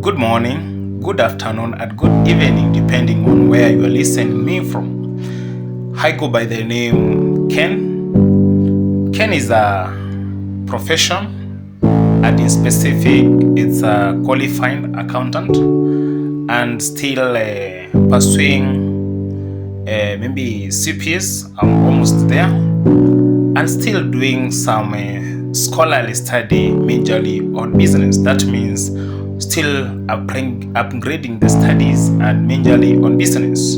Good morning, good afternoon, and good evening, depending on where you are listening me from. I go by the name Ken. Ken is a profession, and in specific, it's a qualified accountant, and still pursuing maybe CPS. I'm almost there, and still doing some scholarly study majorly on business. That means still upgrading the studies and majorly on business.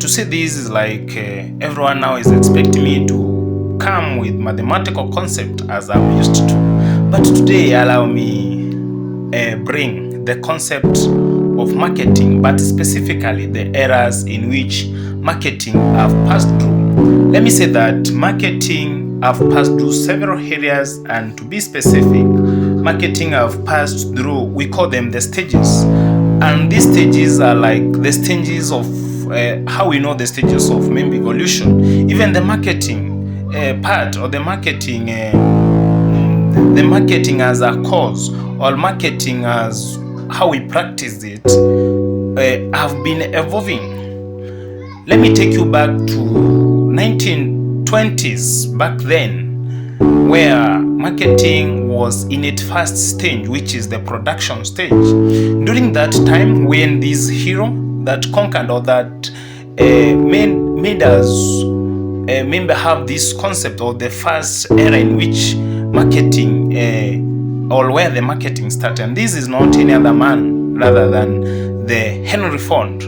To say this is like everyone now is expecting me to come with mathematical concept as I'm used to. But today allow me bring the concept of marketing, but specifically the eras in which marketing have passed through. Let me say that marketing have passed through several areas, and to be specific, marketing have passed through, we call them the stages. And these stages are like the stages of how we know the stages of maybe evolution. Even the marketing part or the marketing as a cause or marketing as how we practice it have been evolving. Let me take you back to 1920s back then, where marketing was in its first stage, which is the production stage. During that time, when this hero that conquered or that made us maybe have this concept of the first era in which marketing or where the marketing started. And this is not any other man rather than the Henry Ford.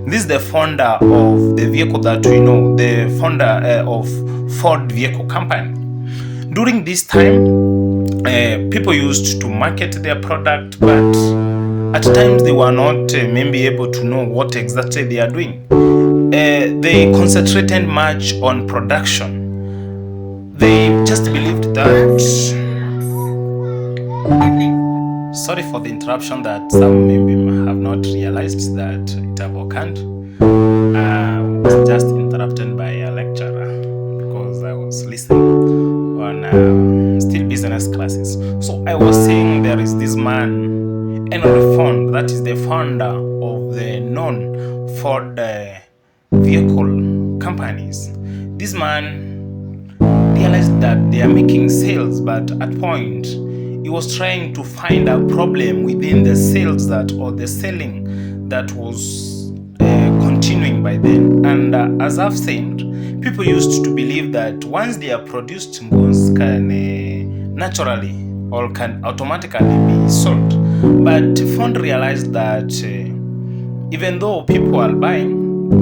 This is the founder of the vehicle that we know, the founder of Ford Vehicle Company. During this time, people used to market their product, but at times they were not maybe able to know what exactly they are doing. They concentrated much on production. They just believed that. Sorry for the interruption that some maybe have not realized that it have occurred. I was just interrupted by a lecturer because I was listening on still business classes. So I was saying there is this man, Henry Ford, that is the founder of the known Ford vehicle companies. This man realized that they are making sales, but at point he was trying to find a problem within the sales that or the selling that was continuing by then. And as I've said, people used to believe that once they are produced, goods can naturally or can automatically be sold. But Ford realized that even though people are buying,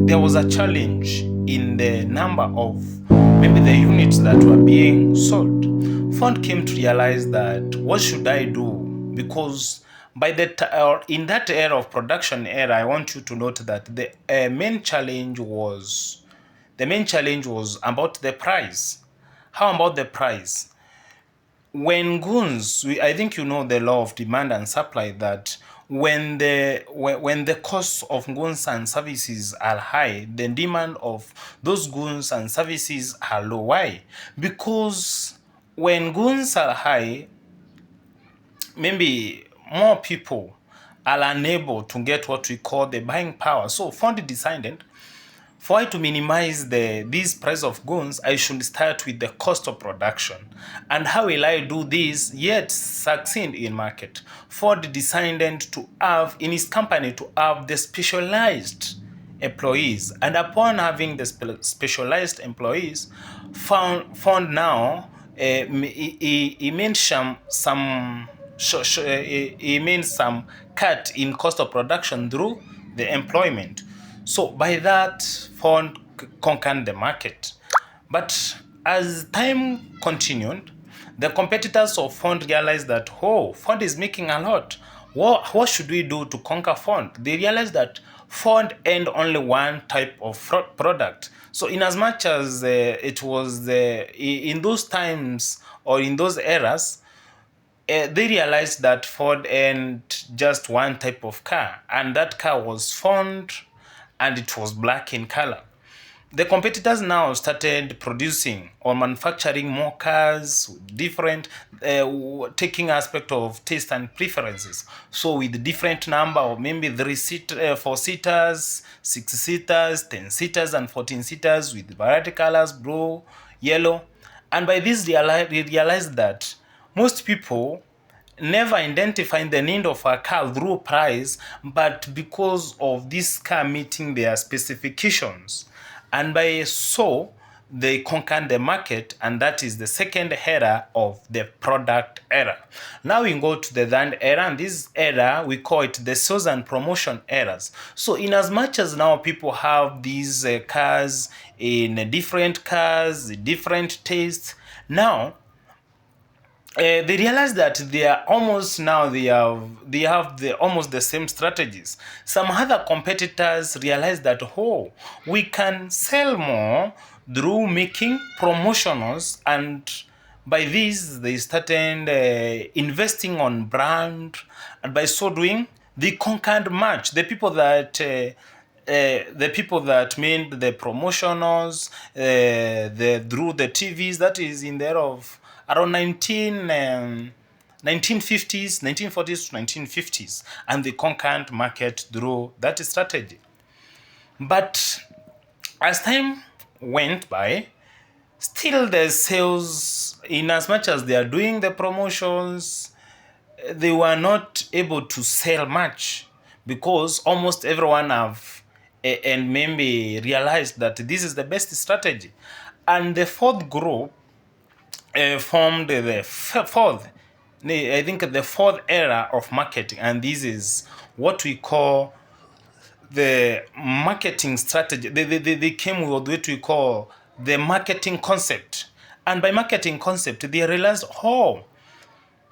there was a challenge in the number of maybe the units that were being sold. Ford came to realize that what should I do? Because by in that era of production era, I want you to note that the main challenge was about the price. How about the price? When goods, I think you know the law of demand and supply, that when the cost of goods and services are high, the demand of those goods and services are low. Why? Because when goods are high, maybe more people are unable to get what we call the buying power. So Ford decided, for I to minimize this price of goods, I should start with the cost of production. And how will I do this yet succeed in market? Ford decided to have in his company to have the specialized employees. And upon having the specialized employees, found now he made he made some cut in cost of production through the employment. So by that, Ford conquered the market. But as time continued, the competitors of Ford realized that, oh, Ford is making a lot. What should we do to conquer Ford? They realized that Ford owned only one type of product. So in as much as it was in those times or in those eras, they realized that Ford owned just one type of car, and that car was Ford, and it was black in color. the competitors now started producing or manufacturing more cars, different, taking aspect of taste and preferences. So with different number of maybe 4 seaters, 6 seaters, 10 seaters, and 14 seaters with variety colors, blue, yellow. And by this, we realized that most people never identifying the need of a car through price, but because of this car meeting their specifications. And by so, they conquered the market, and that is the second era of the product era. Now we go to the third era, and this era we call it the sales and promotion eras. So in as much as now people have these cars in different cars, different tastes, now they realize that they are almost now they have almost the same strategies. Some other competitors realize that we can sell more through making promotionals, and by this they started investing on brand, and by so doing they conquered much the people that made the promotionals, through the TVs, that is in there of around 1950s, 1940s to 1950s, and the conquered market through that strategy. But as time went by, still the sales, in as much as they are doing the promotions, they were not able to sell much, because almost everyone have and maybe realized that this is the best strategy. And the fourth group formed the fourth era of marketing, and this is what we call the marketing strategy. They came with what we call the marketing concept. And by marketing concept, they realized,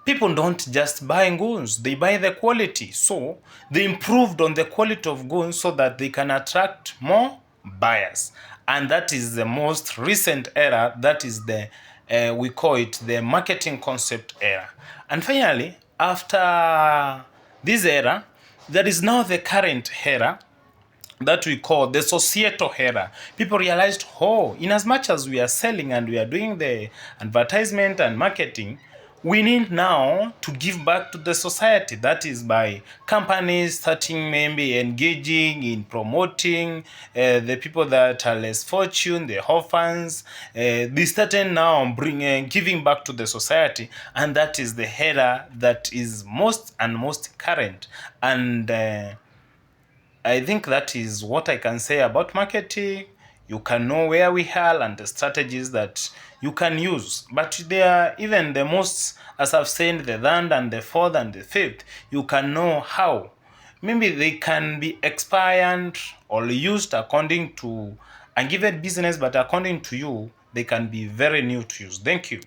people don't just buy goods, they buy the quality. So they improved on the quality of goods so that they can attract more buyers. And that is the most recent era. That is we call it the marketing concept era. And finally, after this era, there is now the current era that we call the societal era. People realized, in as much as we are selling and we are doing the advertisement and marketing, we need now to give back to the society. That is by companies starting maybe engaging in promoting the people that are less fortunate, the orphans. They started now giving back to the society, and that is the era that is most current. And I think that is what I can say about marketing. You can know where we are and the strategies that you can use. But there are even the most, as I've said, the third and the fourth and the fifth, you can know how. Maybe they can be expired or used according to a given business, but according to you, they can be very new to use. Thank you.